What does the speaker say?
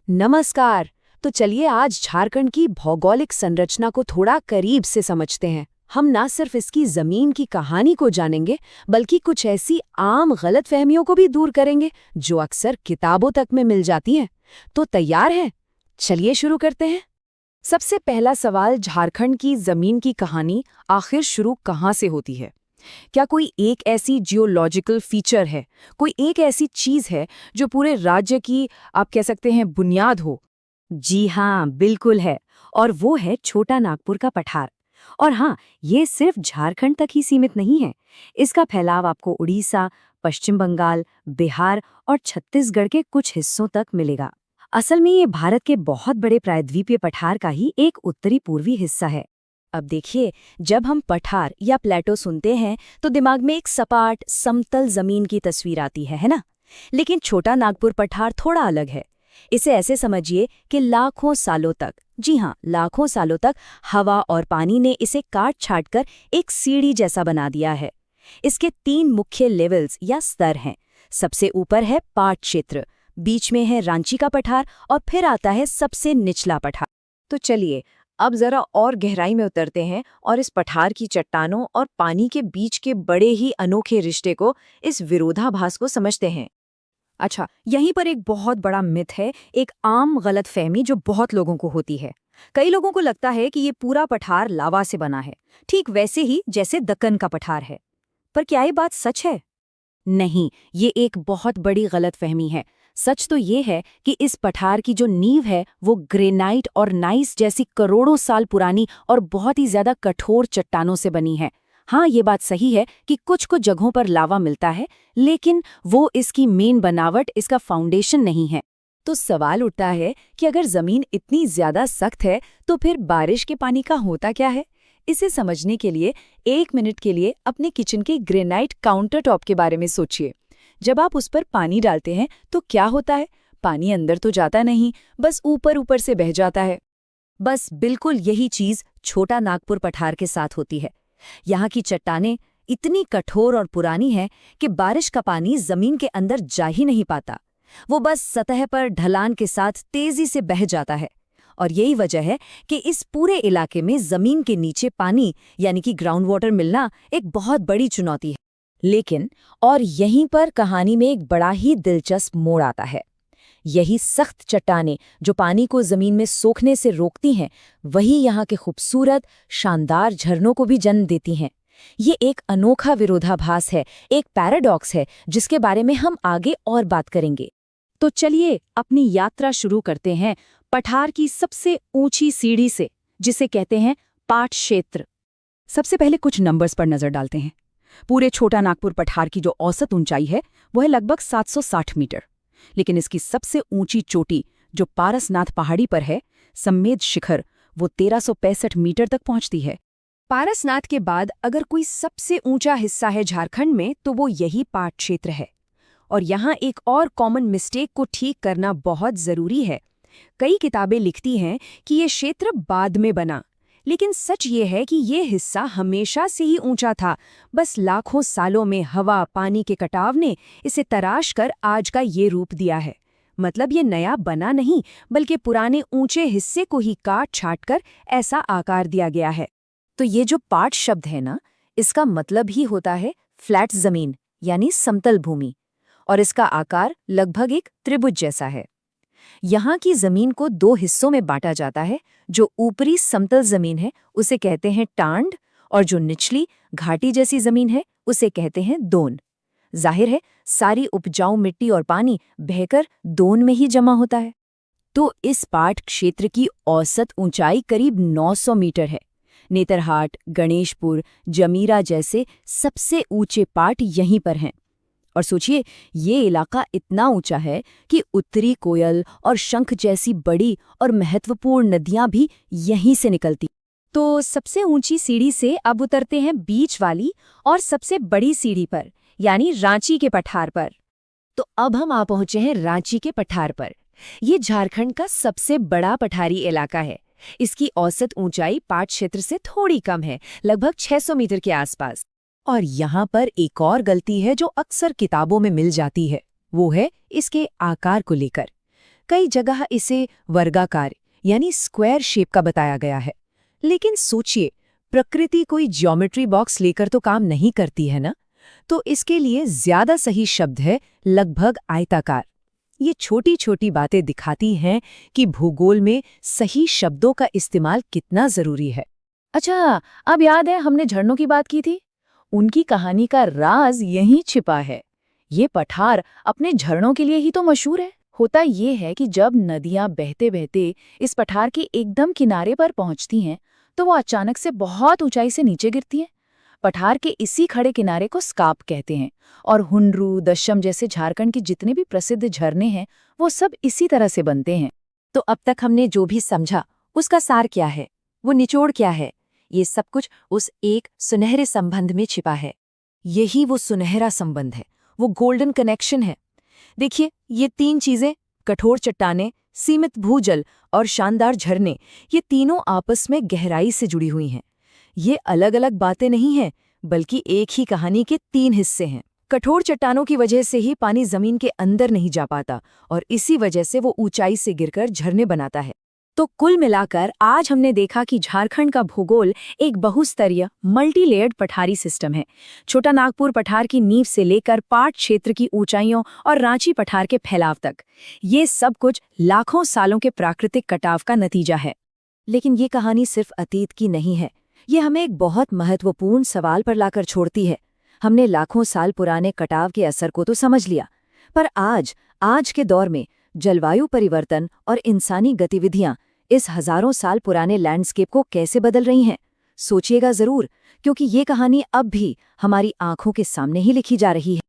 नमस्कार। तो चलिए आज झारखंड की भौगोलिक संरचना को थोड़ा करीब से समझते हैं। हम ना सिर्फ इसकी जमीन की कहानी को जानेंगे, बल्कि कुछ ऐसी आम गलतफहमियों को भी दूर करेंगे जो अक्सर किताबों तक में मिल जाती हैं। तो तैयार हैं? चलिए शुरू करते हैं। सबसे पहला सवाल, झारखंड की जमीन की कहानी आखिर शुरू कहाँ से होती है? क्या कोई एक ऐसी जियोलॉजिकल फीचर है, कोई एक ऐसी चीज है जो पूरे राज्य की, आप कह सकते हैं, बुनियाद हो? जी हाँ, बिल्कुल है। और वो है छोटा नागपुर का पठार। और हाँ, ये सिर्फ झारखंड तक ही सीमित नहीं है। इसका फैलाव आपको उड़ीसा, पश्चिम बंगाल, बिहार और छत्तीसगढ़ के कुछ हिस्सों तक मिलेगा। असल में ये भारत के बहुत बड़े प्रायद्वीपीय पठार का ही एक उत्तरी पूर्वी हिस्सा है। अब देखिए, जब हम पठार या प्लेटो सुनते हैं तो दिमाग में एक सपाट समतल जमीन की तस्वीर आती है ना? लेकिन छोटा नागपुर पठार थोड़ा अलग है। इसे ऐसे समझिए कि लाखों सालों तक, जी हाँ, लाखों सालों तक हवा और पानी ने इसे काट छाट कर एक सीढ़ी जैसा बना दिया है। इसके 3 मुख्य लेवल्स या स्तर हैं। सबसे ऊपर है पाट क्षेत्र, बीच में है रांची का पठार और फिर आता है सबसे निचला पठार। तो चलिए अब जरा और गहराई में उतरते हैं और इस पठार की चट्टानों और पानी के बीच के बड़े ही अनोखे रिश्ते को, इस विरोधाभास को समझते हैं। अच्छा, यहीं पर एक बहुत बड़ा मिथ है, एक आम गलतफहमी जो बहुत लोगों को होती है। कई लोगों को लगता है कि ये पूरा पठार लावा से बना है, ठीक वैसे ही जैसे दक्कन का पठार है। पर क्या ये बात सच है? नहीं, ये एक बहुत बड़ी गलतफहमी है। सच तो ये है कि इस पठार की जो नींव है वो ग्रेनाइट और नाइस जैसी करोड़ों साल पुरानी और बहुत ही ज्यादा कठोर चट्टानों से बनी है। हाँ, ये बात सही है कि कुछ कुछ जगहों पर लावा मिलता है, लेकिन वो इसकी मेन बनावट, इसका फाउंडेशन नहीं है। तो सवाल उठता है कि अगर जमीन इतनी ज्यादा सख्त है तो फिर बारिश के पानी का होता क्या है? इसे समझने के लिए 1 मिनट के लिए अपने किचन के ग्रेनाइट काउंटर टॉप के बारे में सोचिए। जब आप उस पर पानी डालते हैं तो क्या होता है? पानी अंदर तो जाता नहीं, बस ऊपर ऊपर से बह जाता है। बस बिल्कुल यही चीज छोटा नागपुर पठार के साथ होती है। यहाँ की चट्टानें इतनी कठोर और पुरानी हैं कि बारिश का पानी जमीन के अंदर जा ही नहीं पाता। वो बस सतह पर ढलान के साथ तेजी से बह जाता है। और यही वजह है कि इस पूरे इलाके में जमीन के नीचे पानी यानी कि ग्राउंड वाटर मिलना एक बहुत बड़ी चुनौती है। लेकिन और यहीं पर कहानी में एक बड़ा ही दिलचस्प मोड़ आता है। यही सख्त चट्टानें जो पानी को जमीन में सोखने से रोकती हैं, वही यहाँ के खूबसूरत शानदार झरनों को भी जन्म देती हैं। ये एक अनोखा विरोधाभास है, एक पैराडॉक्स है, जिसके बारे में हम आगे और बात करेंगे। तो चलिए अपनी यात्रा शुरू करते हैं पठार की सबसे ऊंची सीढ़ी से, जिसे कहते हैं पाट क्षेत्र। सबसे पहले कुछ नंबर्स पर नजर डालते हैं। पूरे छोटा नागपुर पठार की जो औसत ऊंचाई है वो है लगभग 760 मीटर। लेकिन इसकी सबसे ऊंची चोटी जो पारसनाथ पहाड़ी पर है, सम्मेद शिखर, वो 1365 मीटर तक पहुंचती है। पारसनाथ के बाद अगर कोई सबसे ऊंचा हिस्सा है झारखंड में तो वो यही पाट क्षेत्र है। और यहाँ एक और कॉमन मिस्टेक को ठीक करना बहुत जरूरी है। कई किताबें लिखती हैं कि ये क्षेत्र बाद में बना, लेकिन सच ये है कि ये हिस्सा हमेशा से ही ऊंचा था। बस लाखों सालों में हवा पानी के कटाव ने इसे तराश कर आज का ये रूप दिया है। मतलब ये नया बना नहीं, बल्कि पुराने ऊंचे हिस्से को ही काट छाट कर ऐसा आकार दिया गया है। तो ये जो पाट शब्द है ना, इसका मतलब ही होता है फ्लैट जमीन यानी समतल भूमि, और इसका आकार लगभग एक त्रिभुज जैसा है। यहाँ की जमीन को 2 हिस्सों में बांटा जाता है। जो ऊपरी समतल जमीन है उसे कहते हैं टांड, और जो निचली घाटी जैसी जमीन है उसे कहते हैं दोन। जाहिर है सारी उपजाऊ मिट्टी और पानी बहकर दोन में ही जमा होता है। तो इस पाट क्षेत्र की औसत ऊंचाई करीब 900 मीटर है। नेतरहाट, गणेशपुर, जमीरा जैसे सबसे ऊंचे पाट यहीं पर हैं। और सोचिए, ये इलाका इतना ऊंचा है कि उत्तरी कोयल और शंख जैसी बड़ी और महत्वपूर्ण नदियां भी यहीं से निकलती। तो सबसे ऊंची सीढ़ी से अब उतरते हैं बीच वाली और सबसे बड़ी सीढ़ी पर, यानी रांची के पठार पर। तो अब हम आ पहुंचे हैं रांची के पठार पर। ये झारखंड का सबसे बड़ा पठारी इलाका है। इसकी औसत ऊंचाई पाट क्षेत्र से थोड़ी कम है, लगभग 600 मीटर के आसपास। और यहाँ पर एक और गलती है जो अक्सर किताबों में मिल जाती है, वो है इसके आकार को लेकर। कई जगह इसे वर्गाकार यानी स्क्वायर शेप का बताया गया है। लेकिन सोचिए, प्रकृति कोई ज्योमेट्री बॉक्स लेकर तो काम नहीं करती है ना, तो इसके लिए ज्यादा सही शब्द है लगभग आयताकार। ये छोटी छोटी बातें दिखाती हैं कि भूगोल में सही शब्दों का इस्तेमाल कितना जरूरी है। अच्छा, अब याद है हमने झरनों की बात की थी। उनकी कहानी का राज यहीं छिपा है। ये पठार अपने झरनों के लिए ही तो मशहूर है। होता ये है कि जब नदियां बहते बहते इस पठार के एकदम किनारे पर पहुंचती हैं, तो वो अचानक से बहुत ऊंचाई से नीचे गिरती हैं। पठार के इसी खड़े किनारे को स्काप कहते हैं, और हुन्ड्रू, दशम जैसे झारखंड के जितने भी प्रसिद्ध झरने हैं, वो सब इसी तरह से बनते हैं। तो अब तक हमने जो भी समझा उसका सार क्या है, वो निचोड़ क्या है? ये सब कुछ उस एक सुनहरे संबंध में छिपा है। यही वो सुनहरा संबंध है, वो गोल्डन कनेक्शन है। देखिए, ये तीन चीजें, कठोर चट्टानें, सीमित भूजल और शानदार झरने, ये तीनों आपस में गहराई से जुड़ी हुई हैं। ये अलग अलग बातें नहीं हैं, बल्कि एक ही कहानी के तीन हिस्से हैं। कठोर चट्टानों की वजह से ही पानी जमीन के अंदर नहीं जा पाता, और इसी वजह से वो ऊंचाई से गिरकर झरने बनाता है। तो कुल मिलाकर आज हमने देखा कि झारखंड का भूगोल एक बहुस्तरीय मल्टी लेयर्ड पठारी सिस्टम है। छोटा नागपुर पठार की नींव से लेकर पाट क्षेत्र की ऊंचाइयों और रांची पठार के फैलाव तक, ये सब कुछ लाखों सालों के प्राकृतिक कटाव का नतीजा है। लेकिन ये कहानी सिर्फ अतीत की नहीं है, ये हमें एक बहुत महत्वपूर्ण सवाल पर लाकर छोड़ती है। हमने लाखों साल पुराने कटाव के असर को तो समझ लिया, पर आज के दौर में जलवायु परिवर्तन और इंसानी गतिविधियां इस हजारों साल पुराने लैंडस्केप को कैसे बदल रही हैं? सोचिएगा जरूर, क्योंकि ये कहानी अब भी हमारी आंखों के सामने ही लिखी जा रही है।